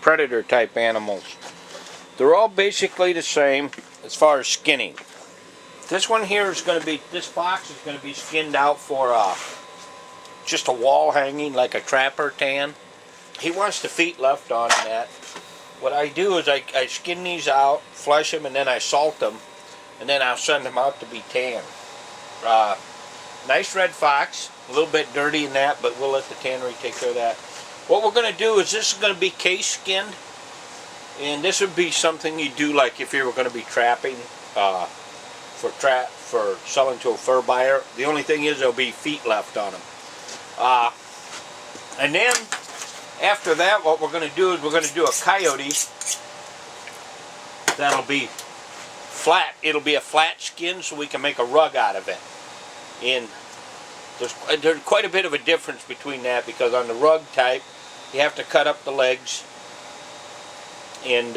predator type animals. They're all basically the same as far as skinning. This one here is going to be, this fox is going to be skinned out for just a wall hanging like a trapper tan. He wants the feet left on that. What I do is I skin these out, flesh them, and then I salt them, and then I'll send them out to be tanned. Nice red fox, a little bit dirty in that, but we'll let the tannery take care of that. What we're going to do is this is going to be case skinned, and this would be something you do like if you were going to be trapping for selling to a fur buyer. The only thing is there'll be feet left on them. And then after that, what we're going to do is we're going to do a coyote that'll be flat. It'll be a flat skin so we can make a rug out of it. And there's quite a bit of a difference between that, because on the rug type you have to cut up the legs and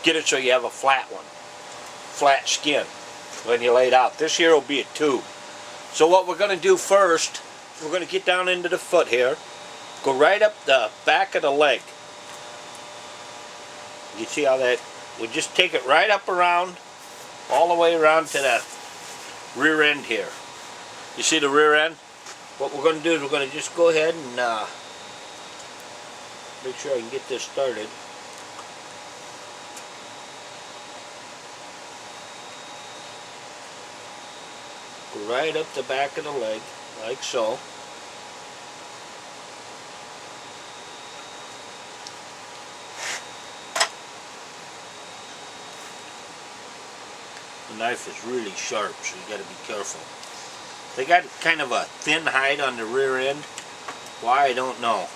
get it so you have a flat one, flat skin when you lay it out. This here will be a tube. So what we're going to do first, we're going to get down into the foot here, go right up the back of the leg. You see how that, we just take it right up around, all the way around to the rear end here. You see the rear end? What we're going to do is we're going to just go ahead and make sure I can get this started. Go right up the back of the leg, like so. The knife is really sharp, so you got to be careful. They got kind of a thin hide on the rear end. Why, I don't know.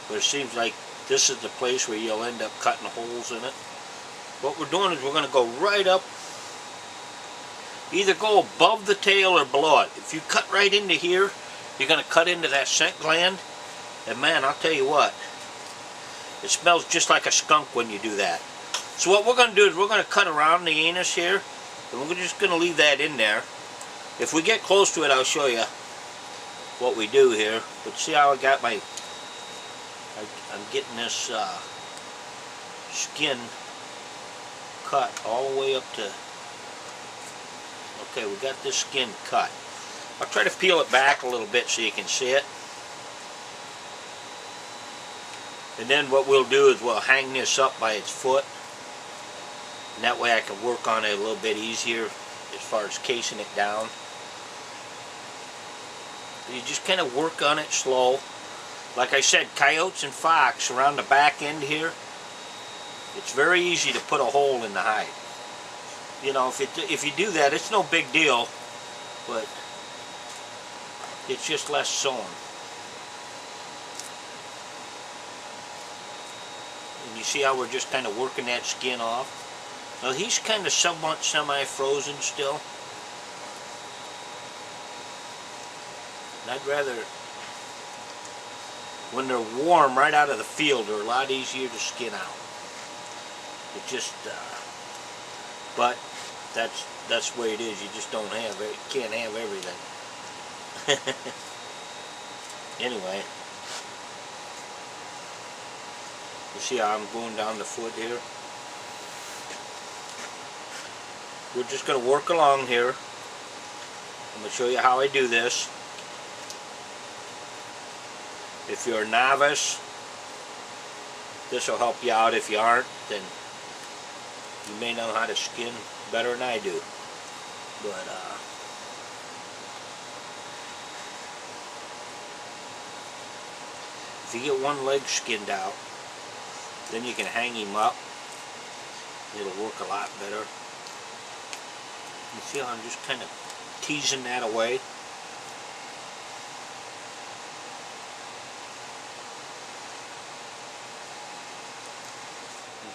But it seems like this is the place where you'll end up cutting holes in it. What we're doing is we're going to go right up. Either go above the tail or below it. If you cut right into here, you're going to cut into that scent gland. And man, I'll tell you what. It smells just like a skunk when you do that. So what we're going to do is we're going to cut around the anus here. And we're just going to leave that in there. If we get close to it, I'll show you what we do here. But see how I got my, I'm getting this skin cut all the way up to, okay, we got this skin cut. I'll try to peel it back a little bit so you can see it. And then what we'll do is we'll hang this up by its foot. And that way I can work on it a little bit easier as far as casing it down. You just kind of work on it slow. Like I said, coyotes and fox around the back end here, it's very easy to put a hole in the hide. You know, if you do that, it's no big deal, but it's just less sewing. And you see how we're just kind of working that skin off? Now he's kind of somewhat semi-frozen still. And I'd rather, when they're warm right out of the field, they're a lot easier to skin out. It just, but that's the way it is. You just don't have it. You can't have everything. Anyway, you see how I'm going down the foot here? We're just going to work along here. I'm going to show you how I do this. If you're a novice, this will help you out. If you aren't, then you may know how to skin better than I do. But if you get one leg skinned out, then you can hang him up. It'll work a lot better. You see how I'm just kind of teasing that away?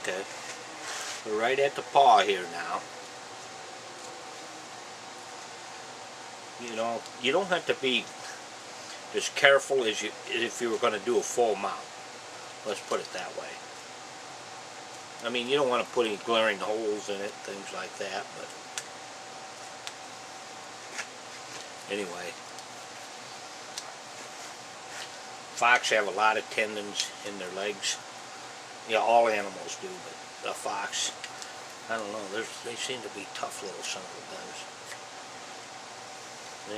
Okay, we're right at the paw here now. You know, you don't have to be as careful as if you were going to do a full mount. Let's put it that way. I mean, you don't want to put any glaring holes in it, things like that, but anyway. Fox have a lot of tendons in their legs, Yeah, all animals do, but a fox, I don't know. They seem to be tough little son of a guns.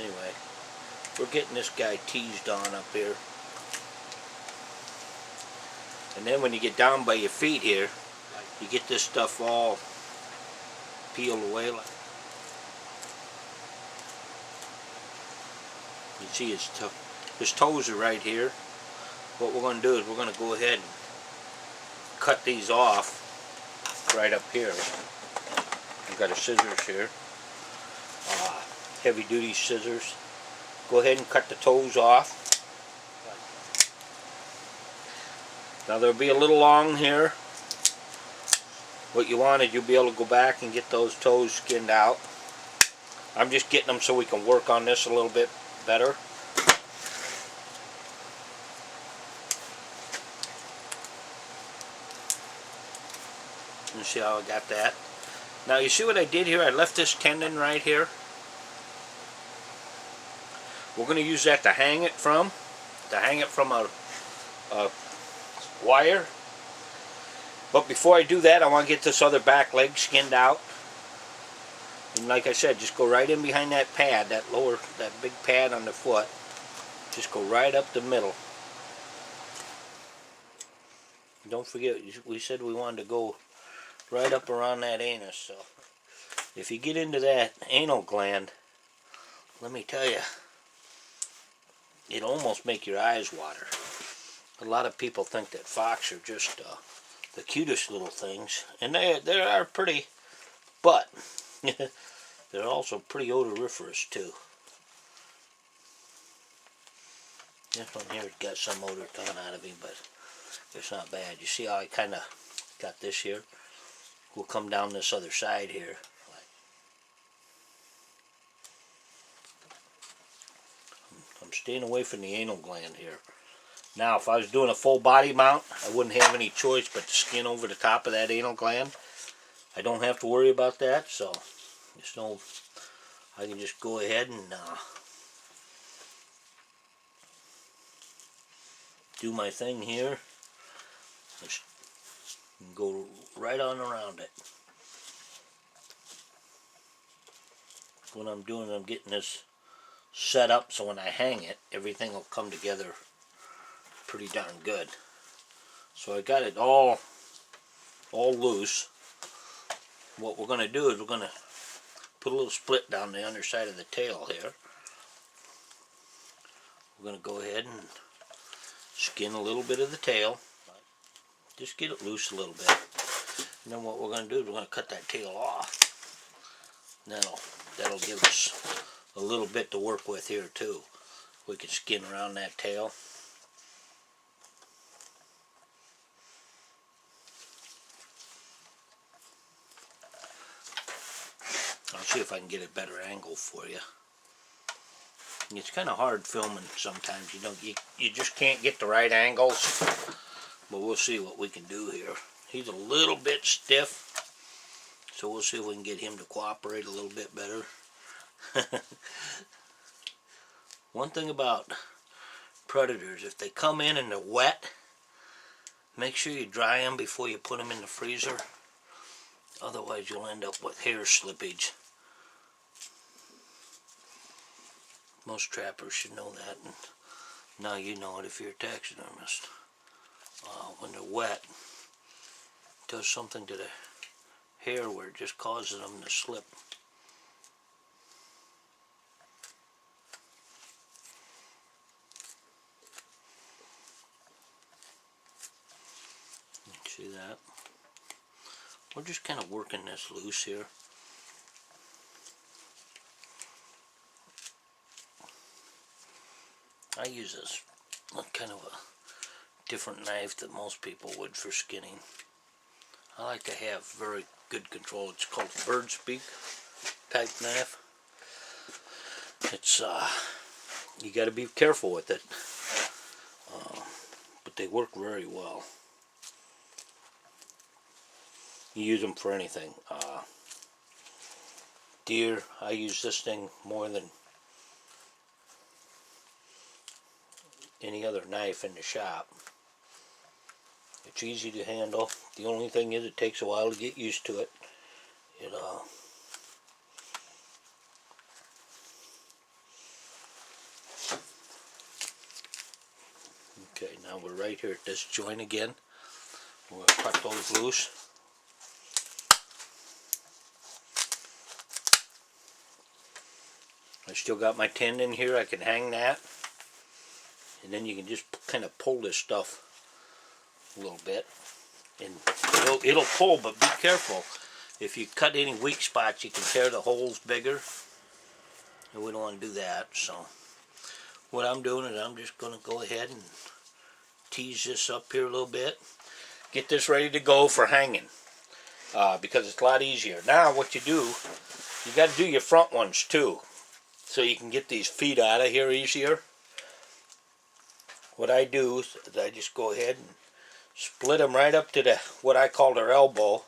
Anyway, we're getting this guy teased on up here. And then when you get down by your feet here, you get this stuff all peeled away. You see his toes are right here. What we're going to do is we're going to go ahead and cut these off right up here. I've got a scissors here, heavy duty scissors. Go ahead and cut the toes off. Now they'll be a little long here. What you want is you'll be able to go back and get those toes skinned out. I'm just getting them so we can work on this a little bit better. You see how I got that? Now you see what I did here? I left this tendon right here. We're going to use that to hang it from. A wire. But before I do that, I want to get this other back leg skinned out. And like I said, just go right in behind that pad, that big pad on the foot. Just go right up the middle. Don't forget, we said we wanted to go right up around that anus. So if you get into that anal gland, let me tell you, it'll almost make your eyes water. A lot of people think that fox are just the cutest little things, and they are pretty, but they're also pretty odoriferous too. This one here has got some odor coming out of him, but it's not bad. You see how I kind of got this here? We'll come down this other side here. I'm staying away from the anal gland here. Now, if I was doing a full body mount, I wouldn't have any choice but to skin over the top of that anal gland. I don't have to worry about that, so I can just go ahead and do my thing here. Just go right on around it. What I'm doing, I'm getting this set up so when I hang it, everything will come together pretty darn good. So I got it all loose. What we're going to do is we're going to put a little split down the underside of the tail here. We're going to go ahead and skin a little bit of the tail. Just get it loose a little bit. And then what we're going to do is we're going to cut that tail off. And that'll give us a little bit to work with here too. We can skin around that tail. I'll see if I can get a better angle for you. It's kind of hard filming sometimes. You just can't get the right angles. But we'll see what we can do here. He's a little bit stiff, so we'll see if we can get him to cooperate a little bit better. One thing about predators, if they come in and they're wet, make sure you dry them before you put them in the freezer. Otherwise you'll end up with hair slippage. Most trappers should know that, and now you know it if you're a taxidermist. When they're wet, it does something to the hair where it just causes them to slip. See that? We're just kind of working this loose here. I use this kind of a different knife that most people would for skinning. I like to have very good control. It's called bird's beak type knife. It's you got to be careful with it, but they work very well. You use them for anything. Deer, I use this thing more than any other knife in the shop. It's easy to handle. The only thing is it takes a while to get used to it. Okay, now we're right here at this joint again. We're going to cut those loose. I still got my tendon here. I can hang that. And then you can just kind of pull this stuff a little bit. And it'll pull, but be careful. If you cut any weak spots, you can tear the holes bigger. And we don't want to do that. So what I'm doing is I'm just going to go ahead and tease this up here a little bit. Get this ready to go for hanging. Because it's a lot easier. Now what you do, you got to do your front ones too. So you can get these feet out of here easier. What I do is I just go ahead and split them right up to the what I call their elbow.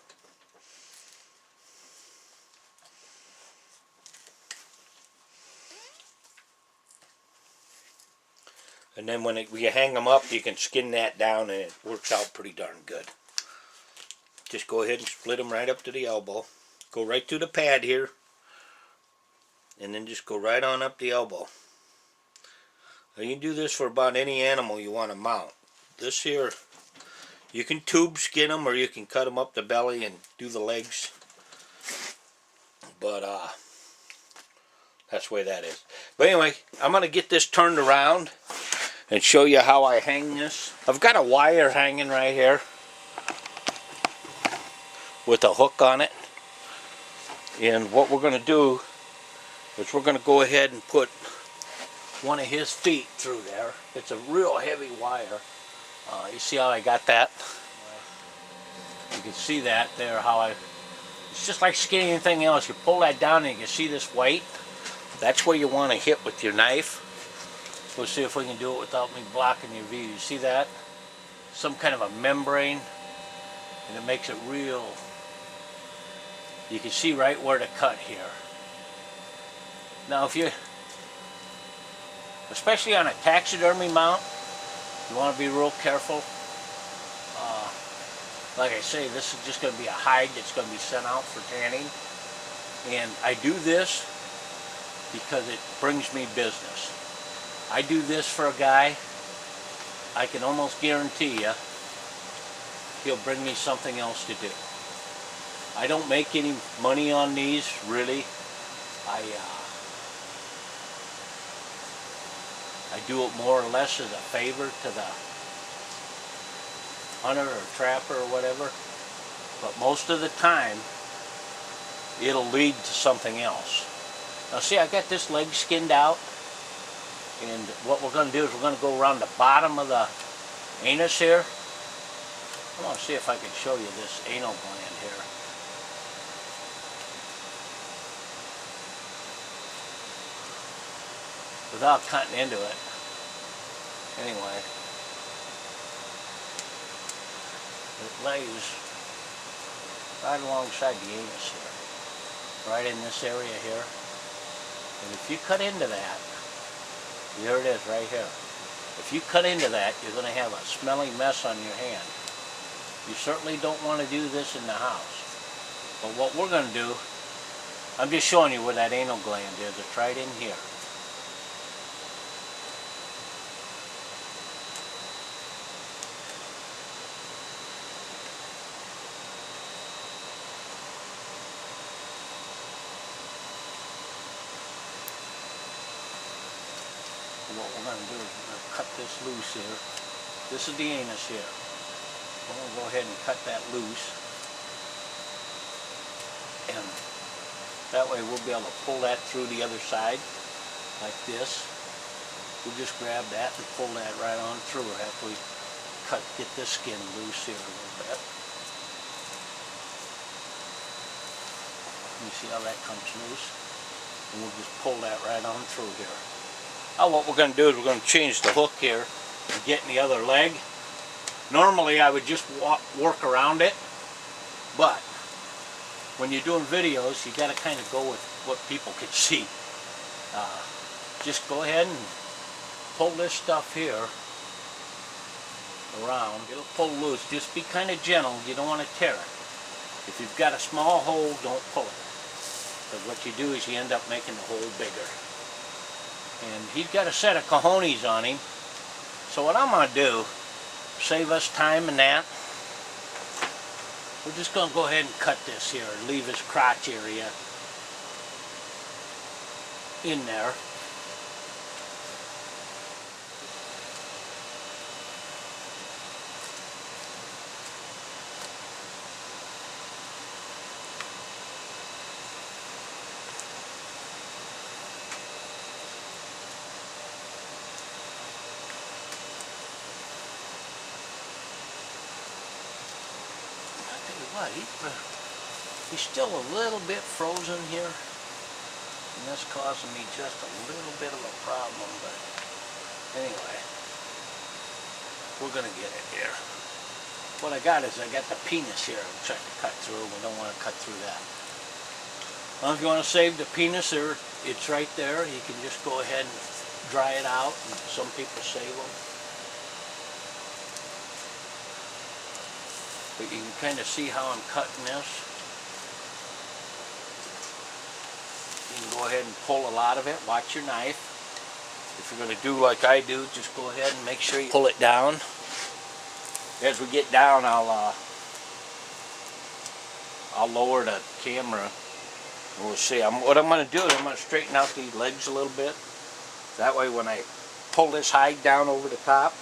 And then when you hang them up, you can skin that down and it works out pretty darn good. Just go ahead and split them right up to the elbow. Go right through the pad here. And then just go right on up the elbow. Now you can do this for about any animal you want to mount. This here, you can tube skin them or you can cut them up the belly and do the legs. But that's the way that is. But anyway, I'm going to get this turned around and show you how I hang this. I've got a wire hanging right here with a hook on it. And what we're going to do is we're going to go ahead and put one of his feet through there. It's a real heavy wire. You see how I got that? You can see that there, it's just like skinning anything else. You pull that down and you can see this weight. That's where you want to hit with your knife. We'll see if we can do it without me blocking your view. You see that? Some kind of a membrane, and it makes it real. You can see right where to cut here. Now if you, especially on a taxidermy mount, you want to be real careful. Like I say, this is just going to be a hide that's going to be sent out for tanning. And I do this because it brings me business. I do this for a guy, I can almost guarantee you he'll bring me something else to do. I don't make any money on these, really. I do it more or less as a favor to the hunter or trapper or whatever. But most of the time, it'll lead to something else. Now see, I got this leg skinned out. And what we're going to do is we're going to go around the bottom of the anus here. I want to see if I can show you this anal gland here. Without cutting into it. Anyway. It lays right alongside the anus here. Right in this area here. And if you cut into that, there it is right here. If you cut into that, you're going to have a smelly mess on your hand. You certainly don't want to do this in the house. But what we're going to do, I'm just showing you where that anal gland is. It's right in here. What we're going to do is we're going to cut this loose here. This is the anus here. We're going to go ahead and cut that loose. And that way we'll be able to pull that through the other side like this. We'll just grab that and pull that right on through after we get this skin loose here a little bit. You see how that comes loose? And we'll just pull that right on through here. Now what we're going to do is we're going to change the hook here and get in the other leg. Normally I would just work around it, but when you're doing videos you got to kind of go with what people can see. Just go ahead and pull this stuff here around. It'll pull loose. Just be kind of gentle. You don't want to tear it. If you've got a small hole, don't pull it. Because what you do is you end up making the hole bigger. And he's got a set of cojones on him. So what I'm going to do, save us time and that, we're just going to go ahead and cut this here and leave his crotch area in there. He's still a little bit frozen here, and that's causing me just a little bit of a problem, but anyway, we're going to get it here. What I got is I got the penis here I'm trying to cut through. We don't want to cut through that. Well, if you want to save the penis, it's right there. You can just go ahead and dry it out, and some people save them. But you can kind of see how I'm cutting this. You can go ahead and pull a lot of it. Watch your knife. If you're going to do like I do, just go ahead and make sure you pull it down. As we get down, I'll lower the camera. And we'll see. What I'm going to do is I'm going to straighten out these legs a little bit. That way when I pull this hide down over the top,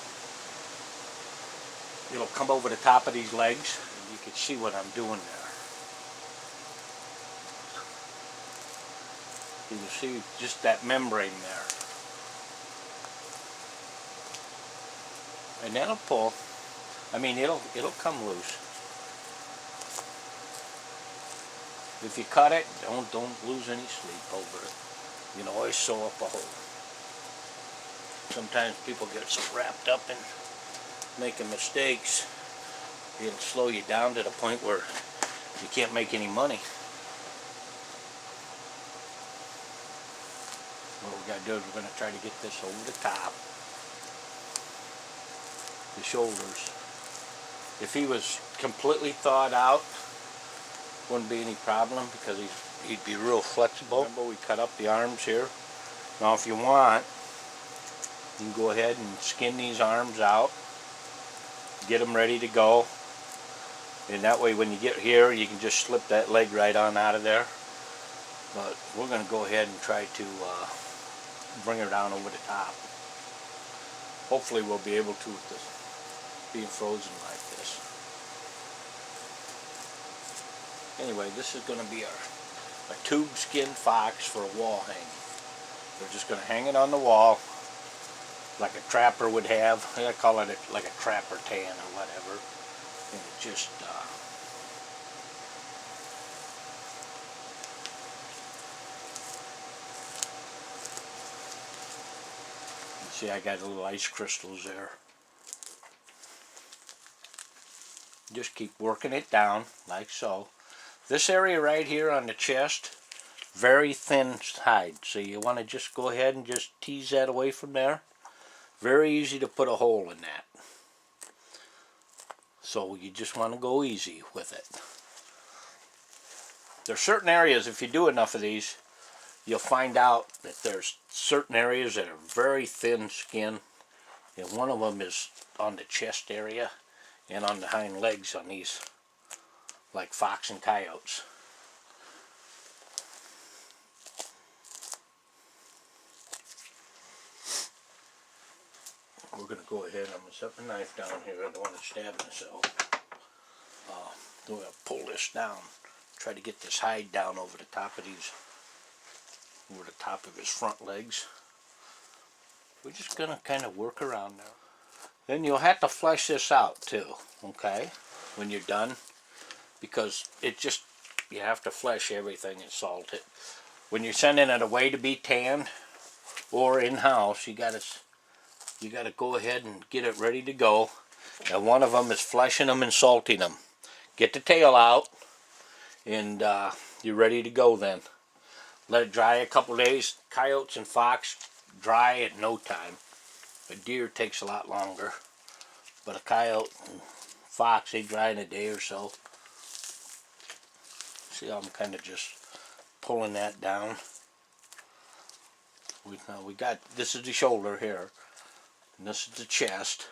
it'll come over the top of these legs, and you can see what I'm doing there. You can see just that membrane there. And that'll pull. I mean, it'll come loose. If you cut it, don't lose any sleep over it. You can always sew up a hole. Sometimes people get so wrapped up in making mistakes, it'll slow you down to the point where you can't make any money. What we got to do is we're going to try to get this over the top, the shoulders. If he was completely thawed out, wouldn't be any problem because he'd be real flexible. Remember, we cut up the arms here. Now if you want, you can go ahead and skin these arms out, get them ready to go, and that way when you get here you can just slip that leg right on out of there. But we're going to go ahead and try to bring her down over the top. Hopefully we'll be able to with this being frozen like this. Anyway, this is going to be a tube skin fox for a wall hang. We're just going to hang it on the wall like a trapper would have. I call it like a trapper tan or whatever. And it just see, I got little ice crystals there. Just keep working it down like so. This area right here on the chest, very thin hide, so you want to just go ahead and just tease that away from there. Very easy to put a hole in that. So you just want to go easy with it. There's certain areas, if you do enough of these, you'll find out that there's certain areas that are very thin skin. And one of them is on the chest area and on the hind legs on these, like fox and coyotes. We're going to go ahead, I'm going to set the knife down here, I don't want to stab myself. We're going to pull this down, try to get this hide down over the top of these, over the top of his front legs. We're just going to kind of work around there. Then you'll have to flesh this out too, okay, when you're done, because it just, you have to flesh everything and salt it. When you're sending it away to be tanned or in-house, you got to go ahead and get it ready to go. And one of them is fleshing them and salting them. Get the tail out, and you're ready to go then. Let it dry a couple days. Coyotes and fox dry at no time. A deer takes a lot longer. But a coyote and fox, they dry in a day or so. See how I'm kind of just pulling that down. We got, this is the shoulder here, and this is the chest.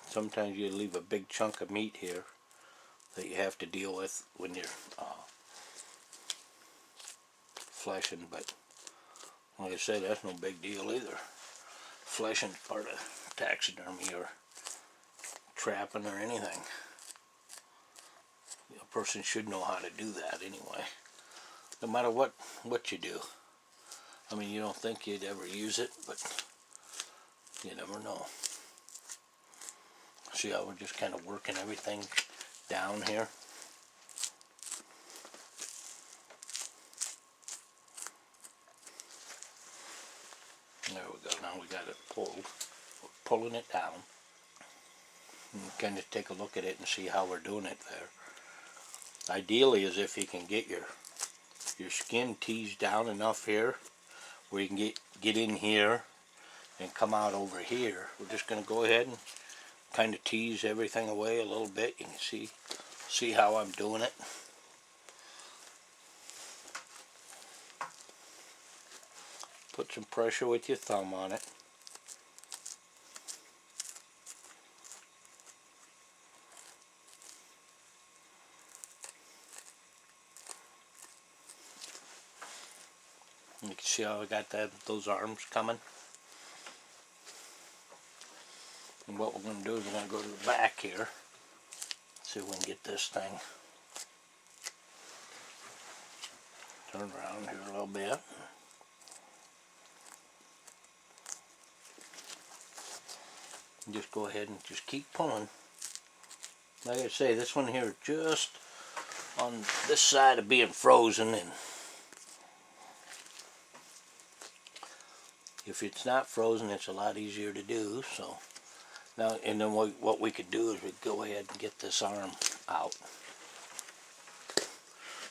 Sometimes you leave a big chunk of meat here that you have to deal with when you're fleshing, but like I said, that's no big deal either. Fleshing is part of taxidermy or trapping or anything. A person should know how to do that anyway, no matter what you do. I mean, you don't think you'd ever use it, but you never know. See how we're just kind of working everything down here? There we go. Now we got it pulled. We're pulling it down. And kind of take a look at it and see how we're doing it there. Ideally, is if you can get your skin teased down enough here where you can get in here and come out over here. We're just going to go ahead and kind of tease everything away a little bit. You can see how I'm doing it. Put some pressure with your thumb on it. You can see how I got those arms coming. And what we're going to do is we're going to go to the back here. See if we can get this thing. Turn around here a little bit. And just go ahead and just keep pulling. Like I say, this one here is just on this side of being frozen, and if it's not frozen, it's a lot easier to do. So now, and then what we could do is we go ahead and get this arm out.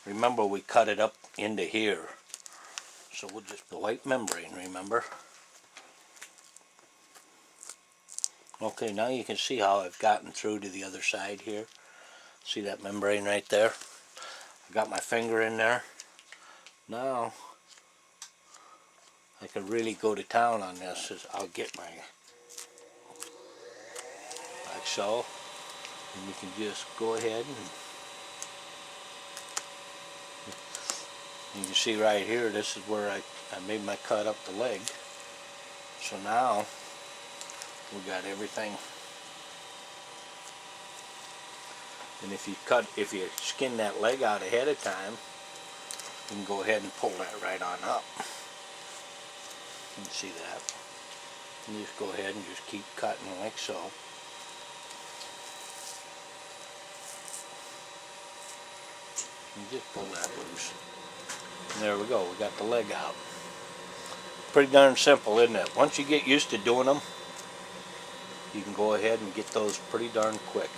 Remember, we cut it up into here, so we'll just the white membrane. Remember. Okay, now you can see how I've gotten through to the other side here. See that membrane right there? I got my finger in there. Now I can really go to town on this. I'll get my, like so, and you can just go ahead and you can see right here, this is where I made my cut up the leg. So now we got everything. And if you skin that leg out ahead of time, you can go ahead and pull that right on up. You can see that. And just go ahead and just keep cutting like so. And just pull that loose. And there we go, we got the leg out. Pretty darn simple, isn't it? Once you get used to doing them, you can go ahead and get those pretty darn quick.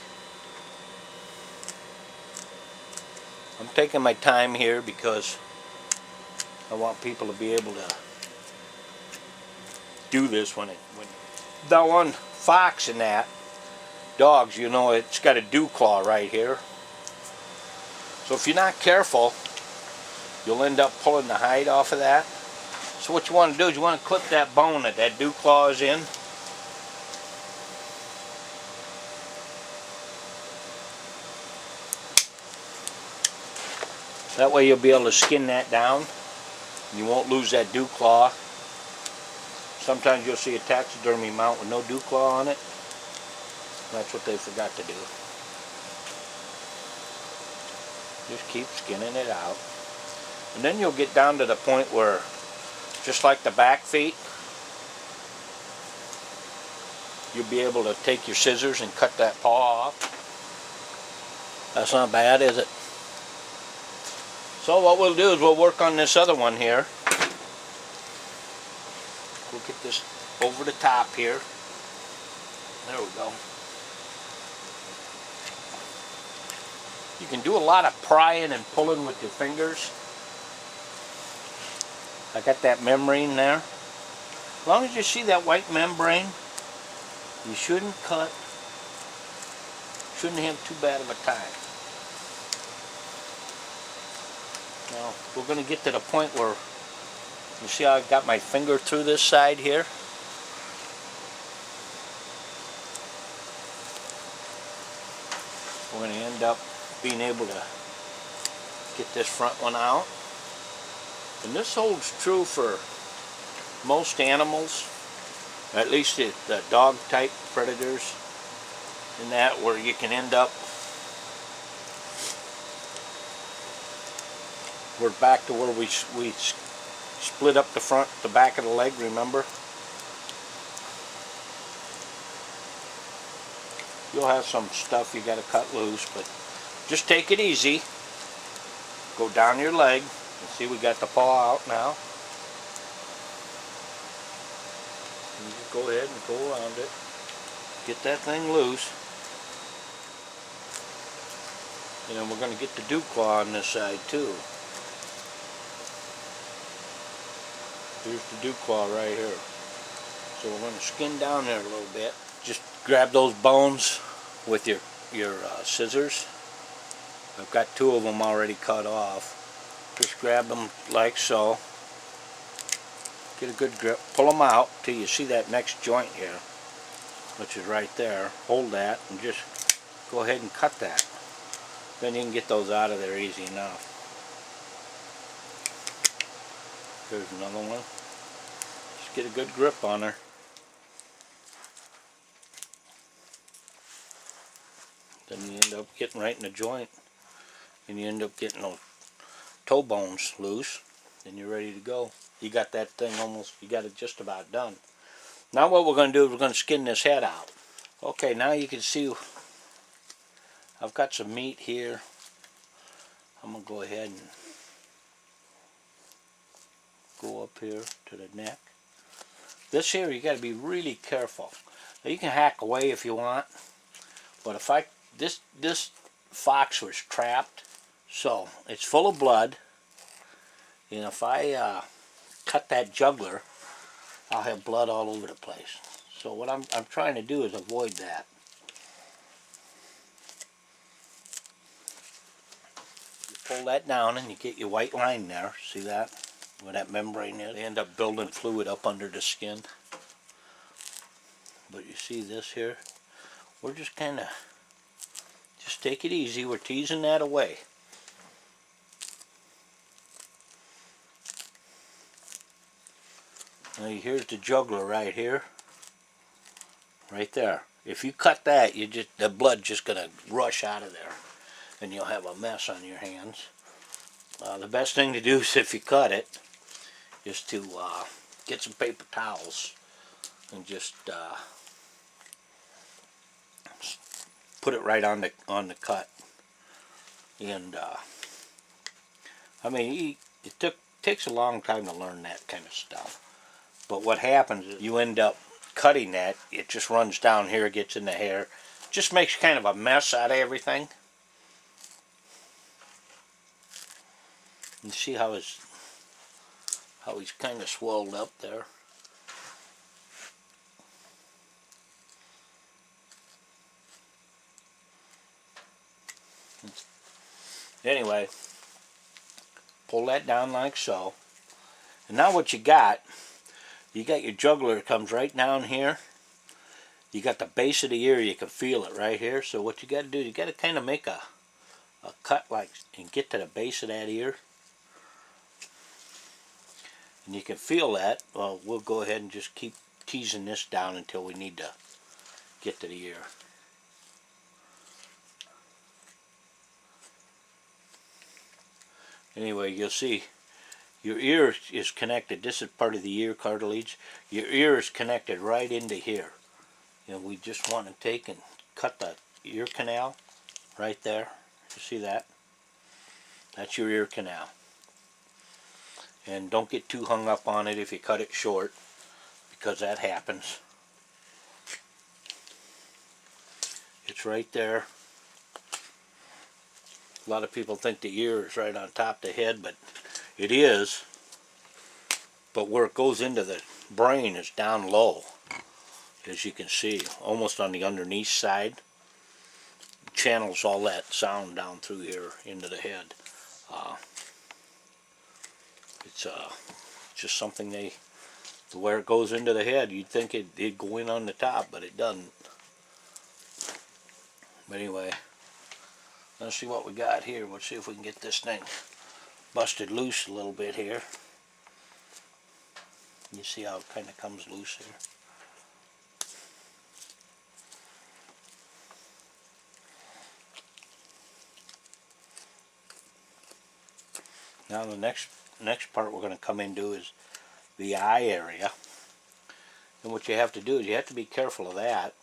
I'm taking my time here because I want people to be able to do this when that one fox and that dogs, you know, it's got a dew claw right here. So if you're not careful, you'll end up pulling the hide off of that. So what you want to do is you want to clip that bone that dew claw is in. That way you'll be able to skin that down. You won't lose that dew claw. Sometimes you'll see a taxidermy mount with no dew claw on it. That's what they forgot to do. Just keep skinning it out. And then you'll get down to the point where, just like the back feet, you'll be able to take your scissors and cut that paw off. That's not bad, is it? So what we'll do is we'll work on this other one here. We'll get this over the top here. There we go. You can do a lot of prying and pulling with your fingers. I got that membrane there. As long as you see that white membrane, you shouldn't have too bad of a time. Now, we're going to get to the point where, you see how I've got my finger through this side here? We're going to end up being able to get this front one out. And this holds true for most animals, at least the dog type predators, and that, where you can end up, we're back to where we split up the back of the leg, remember? You'll have some stuff you got to cut loose, but just take it easy. Go down your leg, and see we got the paw out now. And you just go ahead and go around it. Get that thing loose. And then we're going to get the dew claw on this side too. Here's the dew claw right here. So we're going to skin down there a little bit. Just grab those bones with your scissors. I've got 2 of them already cut off. Just grab them like so. Get a good grip. Pull them out till you see that next joint here, which is right there. Hold that and just go ahead and cut that. Then you can get those out of there easy enough. Here's another one. Just get a good grip on her. Then you end up getting right in the joint, and you end up getting those toe bones loose. Then you're ready to go. You got that thing almost, you got it just about done. Now what we're going to do is we're going to skin this head out. Okay, now you can see I've got some meat here. I'm going to go ahead and go up here to the neck. This here, you got to be really careful. Now, you can hack away if you want, but if this fox was trapped, so it's full of blood, and if I cut that jugular, I'll have blood all over the place. So what I'm trying to do is avoid that. You pull that down and you get your white line there. See that? Where that membrane is. They end up building fluid up under the skin. But you see this here? We're just kind of, just take it easy. We're teasing that away. Now here's the jugular right here. Right there. If you cut that, the blood's just going to rush out of there. And you'll have a mess on your hands. The best thing to do is, if you cut it, is to get some paper towels and just put it right on the cut. And I mean, it takes a long time to learn that kind of stuff. But what happens is you end up cutting that, it just runs down here, gets in the hair, just makes kind of a mess out of everything. You see how he's kind of swelled up there. Anyway, pull that down like so. And now what you got your jugular comes right down here. You got the base of the ear, you can feel it right here. So what you got to do, you got to kind of make a cut like, and get to the base of that ear. And you can feel that. Well, we'll go ahead and just keep teasing this down until we need to get to the ear. Anyway, you'll see your ear is connected. This is part of the ear cartilage. Your ear is connected right into here. And we just want to take and cut the ear canal right there. You see that? That's your ear canal. And don't get too hung up on it if you cut it short, because that happens. It's right there. A lot of people think the ear is right on top of the head, but it is. But where it goes into the brain is down low, as you can see, almost on the underneath side. It channels all that sound down through here into the head. It's just something where it goes into the head, you'd think it'd go in on the top, but it doesn't. But anyway, let's see what we got here. Let's see if we can get this thing busted loose a little bit here. You see how it kind of comes loose here. Now the next part we're going to come into is the eye area. And what you have to do is you have to be careful of that,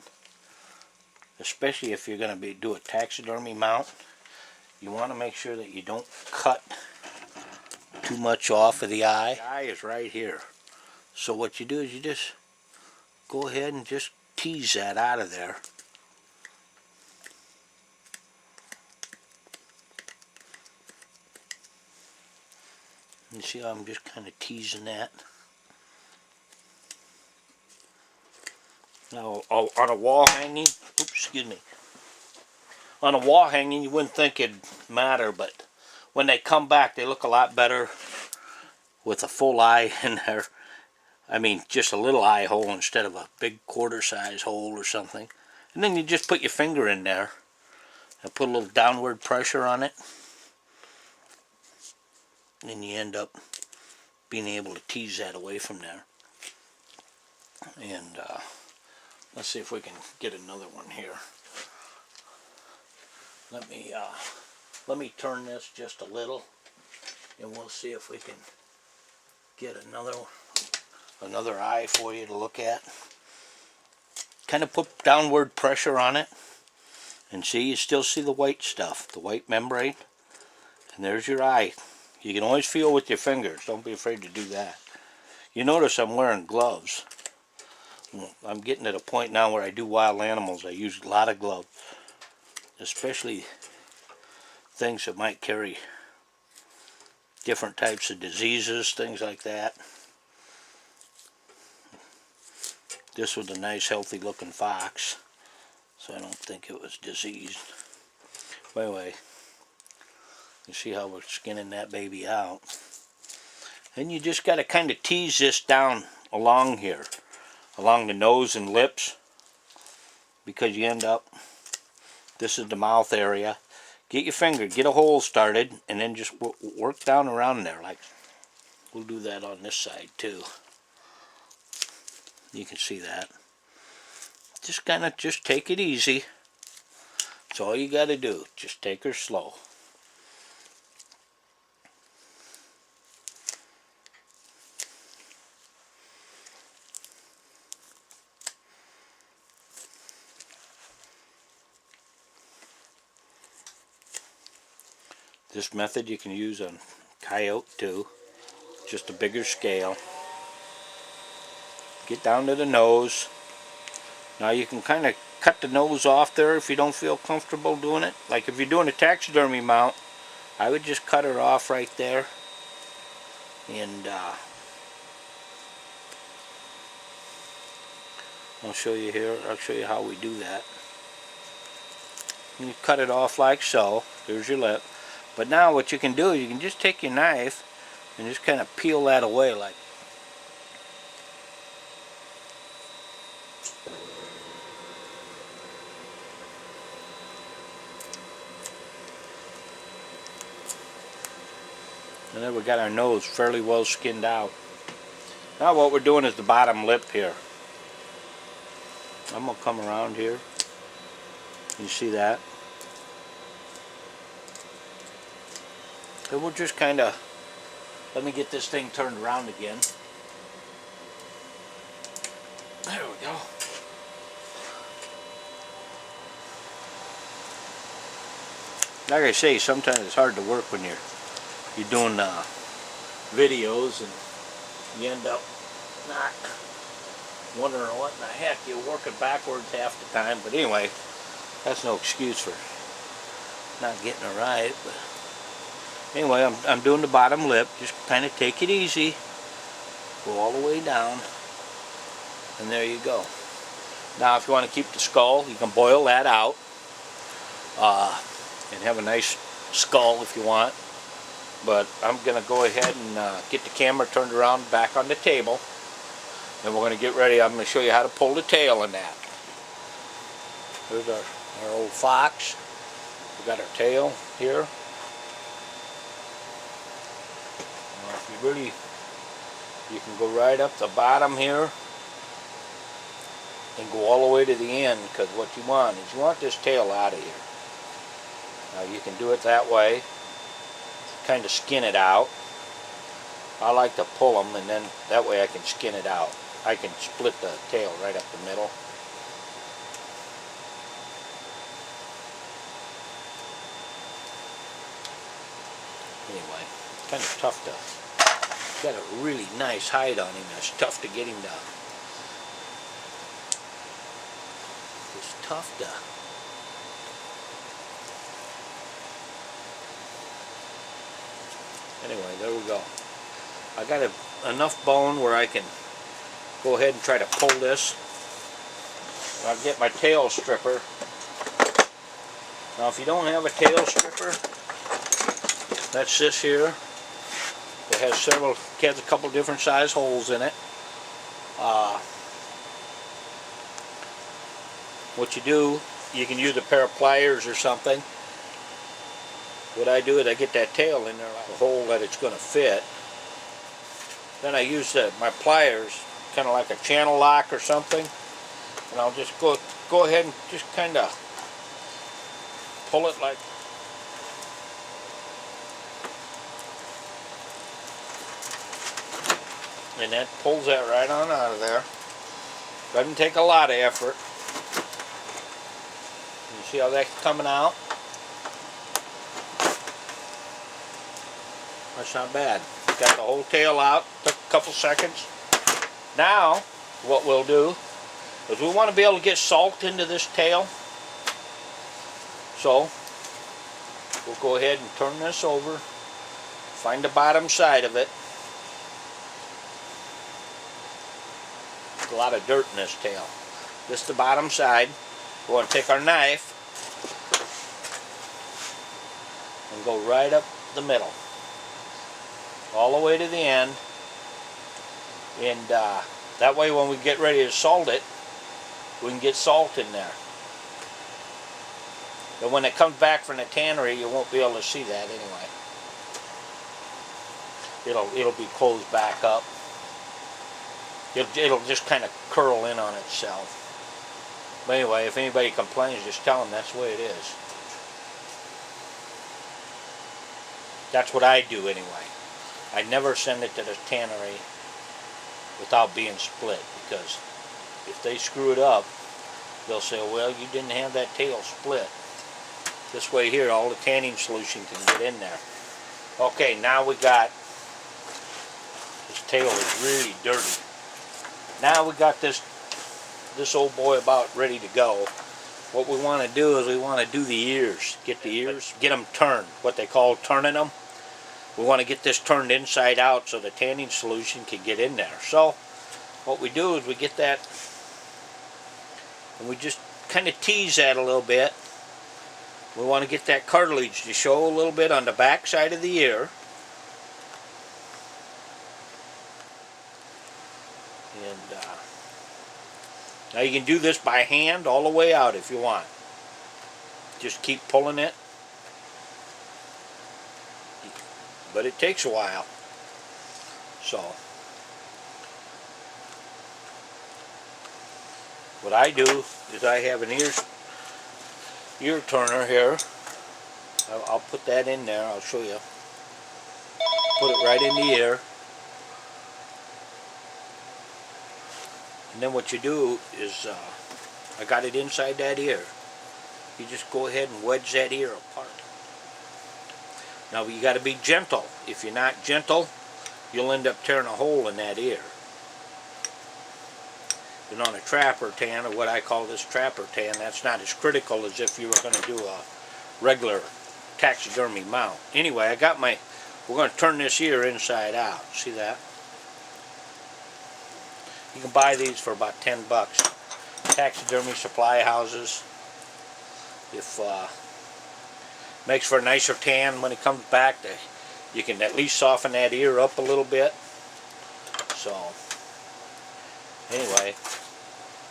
especially if you're going to do a taxidermy mount. You want to make sure that you don't cut too much off of the eye. The eye is right here. So what you do is you just go ahead and just tease that out of there. You see how I'm just kind of teasing that? Now on a wall hanging, on a wall hanging you wouldn't think it'd matter, but when they come back they look a lot better with a full eye in there. I mean, just a little eye hole instead of a big quarter-size hole or something. And then you just put your finger in there and put a little downward pressure on it. And then you end up being able to tease that away from there. And let's see if we can get another one here. Let me turn this just a little, and we'll see if we can get another eye for you to look at. Kind of put downward pressure on it, and see, you still see the white stuff, the white membrane, and there's your eye. You can always feel with your fingers. Don't be afraid to do that. You notice I'm wearing gloves. I'm getting to the point now where I do wild animals. I use a lot of gloves, especially things that might carry different types of diseases, things like that. This was a nice healthy looking fox, so I don't think it was diseased. But anyway, you see how we're skinning that baby out. And you just got to kind of tease this down along here, along the nose and lips, because you end up, this is the mouth area. Get your finger, get a hole started, and then just work down around there. Like, we'll do that on this side too. You can see that. Just kind of just take it easy. That's all you got to do. Just take her slow. This method you can use on coyote too, just a bigger scale. Get down to the nose. Now you can kind of cut the nose off there if you don't feel comfortable doing it. Like if you're doing a taxidermy mount, I would just cut her off right there. And I'll show you here. I'll show you how we do that. You cut it off like so. There's your lip. But now what you can do is you can just take your knife and just kind of peel that away like. And then we got our nose fairly well skinned out. Now what we're doing is the bottom lip here. I'm going to come around here. You see that? And we'll just kind of, let me get this thing turned around again. There we go. Like I say, sometimes it's hard to work when you're doing videos and you end up not wondering what in the heck you're working backwards half the time. But anyway, that's no excuse for not getting it right. But anyway, I'm doing the bottom lip. Just kind of take it easy. Go all the way down. And there you go. Now if you want to keep the skull, you can boil that out and have a nice skull if you want. But I'm going to go ahead and get the camera turned around back on the table. And we're going to get ready. I'm going to show you how to pull the tail in that. There's our old fox. We got our tail here. Now if you really, you can go right up the bottom here and go all the way to the end, because what you want is you want this tail out of here. Now you can do it that way, kind of skin it out. I like to pull them, and then that way I can skin it out. I can split the tail right up the middle. Anyway, it's kind of tough to, got a really nice hide on him. It's tough to get him to, it's tough to, anyway, there we go. I got enough bone where I can go ahead and try to pull this. I'll get my tail stripper. Now if you don't have a tail stripper, that's this here. It has several, it has a couple different size holes in it. What you do, you can use a pair of pliers or something. What I do is I get that tail in there, like a hole that it's going to fit. Then I use my pliers, kind of like a channel lock or something, and I'll just go ahead and just kind of pull it like. And that pulls that right on out of there. Doesn't take a lot of effort. You see how that's coming out? That's not bad. Got the whole tail out. Took a couple seconds. Now, what we'll do is we want to be able to get salt into this tail. So, we'll go ahead and turn this over. Find the bottom side of it. A lot of dirt in this tail. This is the bottom side. We want to take our knife and go right up the middle, all the way to the end, and that way when we get ready to salt it, we can get salt in there. But when it comes back from the tannery, you won't be able to see that anyway. It'll be closed back up. It'll just kind of curl in on itself. But anyway, if anybody complains, just tell them that's the way it is. That's what I do anyway. I never send it to the tannery without being split, because if they screw it up, they'll say, well, you didn't have that tail split. This way here, all the tanning solution can get in there. Okay, now we got, this tail is really dirty. Now we got this old boy about ready to go. What we want to do is we want to do the ears. Get the ears, get them turned, what they call turning them. We want to get this turned inside out so the tanning solution can get in there. So what we do is we get that, and we just kind of tease that a little bit. We want to get that cartilage to show a little bit on the back side of the ear. And now you can do this by hand all the way out if you want. Just keep pulling it. But it takes a while. So what I do is I have an ear turner here. I'll put that in there. I'll show you. Put it right in the ear. And then what you do is, I got it inside that ear. You just go ahead and wedge that ear apart. Now you got to be gentle. If you're not gentle, you'll end up tearing a hole in that ear. And on a trapper tan, or what I call this trapper tan, that's not as critical as if you were going to do a regular taxidermy mount. Anyway, I got we're going to turn this ear inside out. See that? You can buy these for about 10 bucks. Taxidermy supply houses. If makes for a nicer tan when it comes back. You can at least soften that ear up a little bit. So anyway,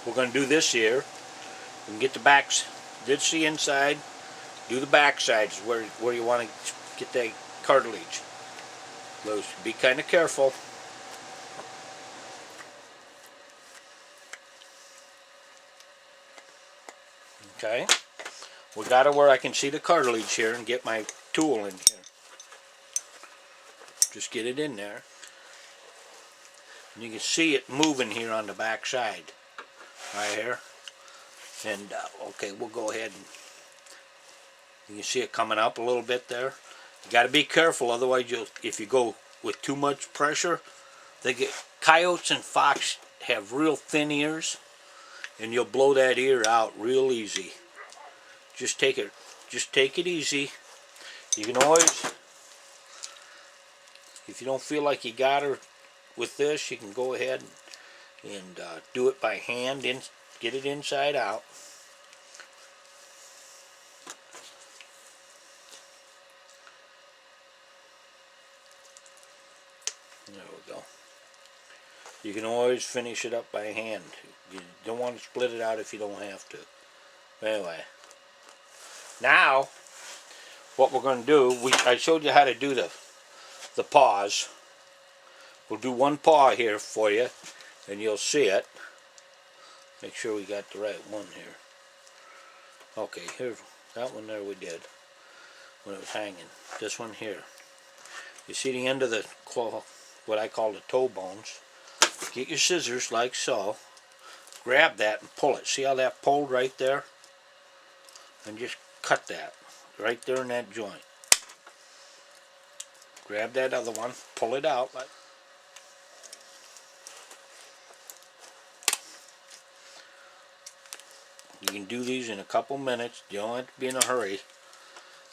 we're going to do this ear. We can get the backs. Did see inside. Do the back sides where you want to get that cartilage loose. Be kind of careful. Okay. We got it where I can see the cartilage here and get my tool in here. Just get it in there. And you can see it moving here on the back side. Right here. And okay, we'll go ahead and you can see it coming up a little bit there. You got to be careful, otherwise if you go with too much pressure, coyotes and fox have real thin ears, and you'll blow that ear out real easy. Just take it easy. You can always, if you don't feel like you got her with this, you can go ahead and do it by hand and get it inside out. There we go. You can always finish it up by hand. You don't want to split it out if you don't have to. Anyway, now what we're going to do, I showed you how to do the paws. We'll do one paw here for you, and you'll see it. Make sure we got the right one here. Okay, here, that one there we did when it was hanging. This one here. You see the end of the claw, what I call the toe bones. Get your scissors like so. Grab that and pull it. See how that pulled right there? And just cut that right there in that joint. Grab that other one, pull it out. You can do these in a couple minutes. You don't have to be in a hurry.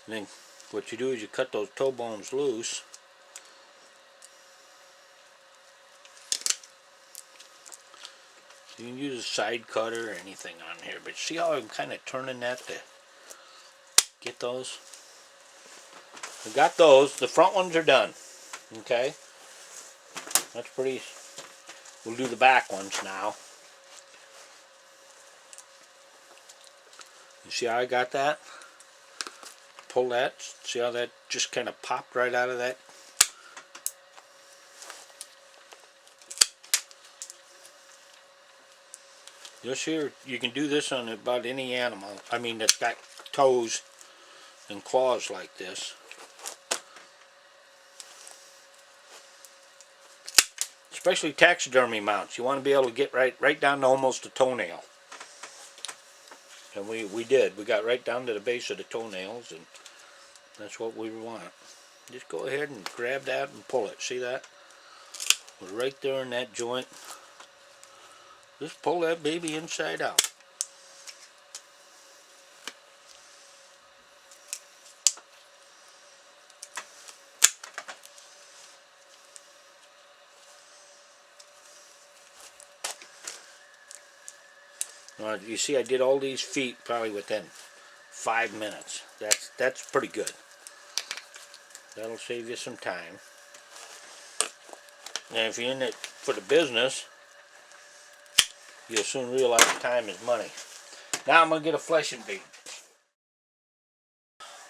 And then what you do is you cut those toe bones loose. You can use a side cutter or anything on here, but see how I'm kind of turning that to get those? We got those. The front ones are done. Okay? That's pretty. We'll do the back ones now. You see how I got that? Pull that. See how that just kind of popped right out of that? This here, you can do this on about any animal. I mean, that's got toes and claws like this. Especially taxidermy mounts. You want to be able to get right down to almost the toenail. And we did. We got right down to the base of the toenails, and that's what we want. Just go ahead and grab that and pull it. See that? We're right there in that joint. Just pull that baby inside out. You see, I did all these feet probably within 5 minutes. That's pretty good. That'll save you some time. And if you're in it for the business, you'll soon realize time is money. Now I'm going to get a fleshing bead.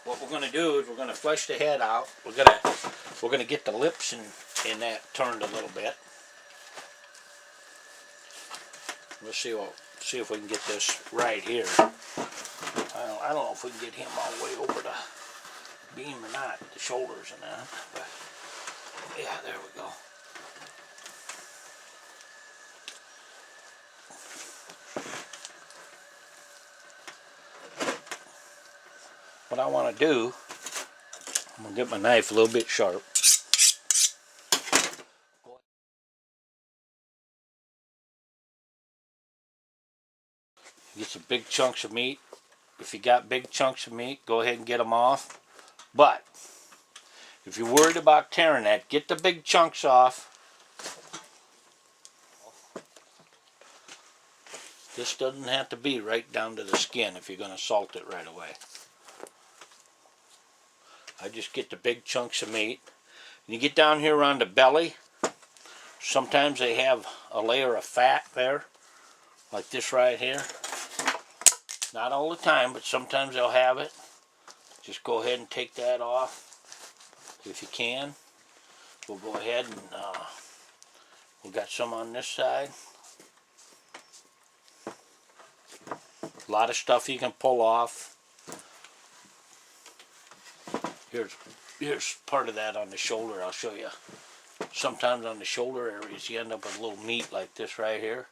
What we're going to do is we're going to flesh the head out. We're going to get the lips in that turned a little bit. Let's see if we can get this right here. I don't know if we can get him all the way over the beam or not, the shoulders and that. But yeah, there we go. What I want to do, I'm going to get my knife a little bit sharp. Get some big chunks of meat. If you got big chunks of meat, go ahead and get them off. But if you're worried about tearing that, get the big chunks off. This doesn't have to be right down to the skin if you're going to salt it right away. I just get the big chunks of meat. And you get down here around the belly. Sometimes they have a layer of fat there, like this right here. Not all the time, but sometimes they'll have it. Just go ahead and take that off if you can. We'll go ahead and we've got some on this side. A lot of stuff you can pull off. Here's part of that on the shoulder. I'll show you. Sometimes on the shoulder areas you end up with a little meat like this right here.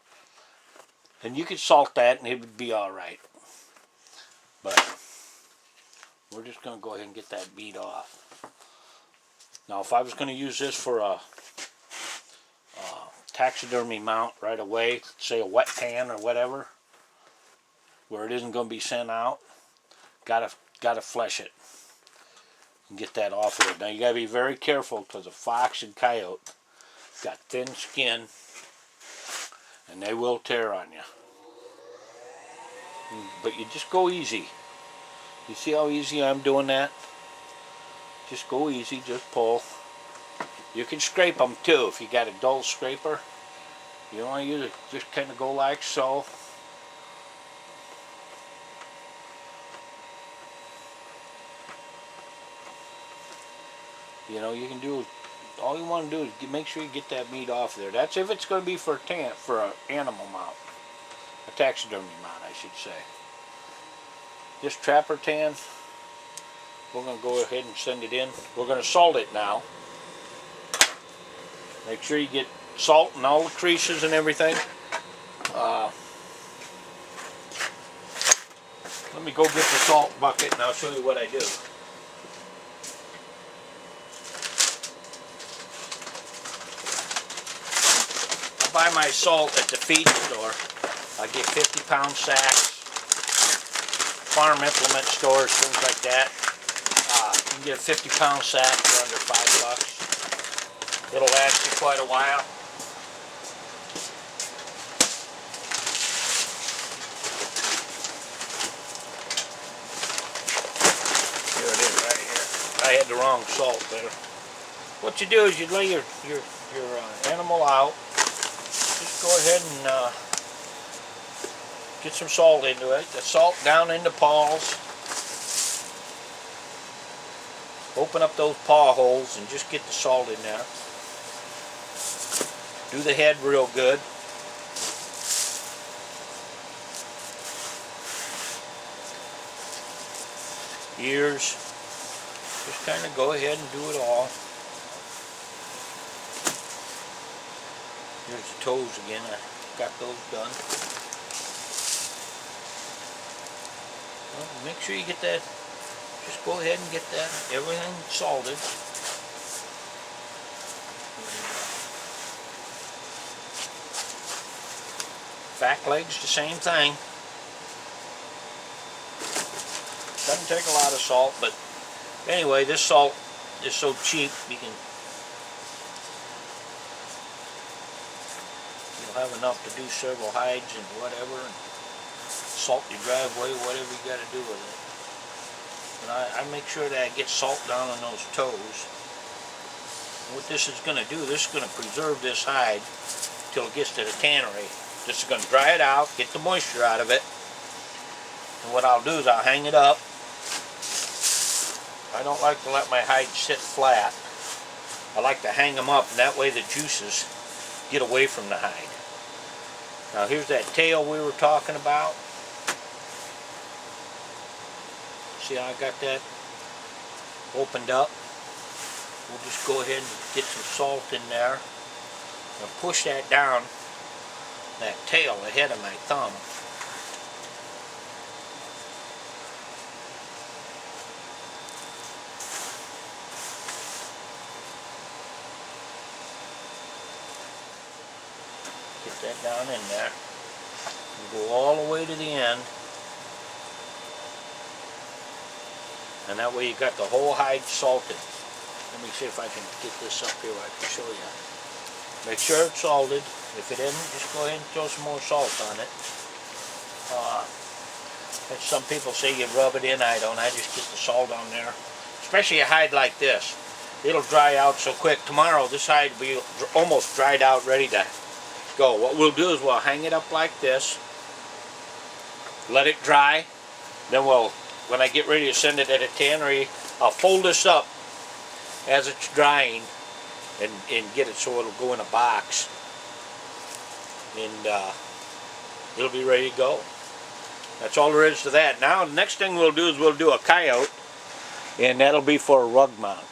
And you could salt that and it would be alright. But we're just going to go ahead and get that meat off. Now if I was going to use this for a taxidermy mount right away, say a wet tan or whatever, where it isn't going to be sent out, gotta flesh it and get that off of it. Now you gotta be very careful because a fox and coyote got thin skin and they will tear on you. But you just go easy. You see how easy I'm doing that? Just go easy, just pull. You can scrape them too if you got a dull scraper. You want to use it, just kind of go like so. You know, you can do, all you want to do is make sure you get that meat off there. That's if it's going to be for an animal mount. A taxidermy mount, I should say. This trapper tan, we're going to go ahead and send it in. We're going to salt it now. Make sure you get salt in all the creases and everything. Let me go get the salt bucket and I'll show you what I do. Buy my salt at the feed store. I get 50-pound sacks, farm implement stores, things like that. You can get a 50-pound sack for under $5. It'll last you quite a while. Here it is right here. I had the wrong salt there. What you do is you lay your animal out. Just go ahead and get some salt into it. The salt down into paws. Open up those paw holes and just get the salt in there. Do the head real good. Ears. Just kind of go ahead and do it all. Here's the toes again. I got those done. Well, make sure you get that. Just go ahead and get that everything salted. Back legs, the same thing. Doesn't take a lot of salt, but anyway, this salt is so cheap you can. Have enough to do several hides and whatever, and salt your driveway, whatever you got to do with it. But I make sure that I get salt down on those toes. And what this is going to do, this is going to preserve this hide till it gets to the tannery. This is going to dry it out, get the moisture out of it. And what I'll do is I'll hang it up. I don't like to let my hide sit flat. I like to hang them up, and that way the juices get away from the hide. Now here's that tail we were talking about. See how I got that opened up? We'll just go ahead and get some salt in there and push that down, that tail, the head of my thumb. Get that down in there. We'll go all the way to the end. And that way you got the whole hide salted. Let me see if I can get this up here where I can show you. Make sure it's salted. If it isn't, just go ahead and throw some more salt on it. And some people say you rub it in. I don't. I just get the salt on there. Especially a hide like this. It'll dry out so quick. Tomorrow this hide will be almost dried out, ready to go. What we'll do is we'll hang it up like this. Let it dry. Then when I get ready to send it at a tannery, I'll fold this up as it's drying and get it so it'll go in a box. And it'll be ready to go. That's all there is to that. Now the next thing we'll do is we'll do a coyote, and that'll be for a rug mount.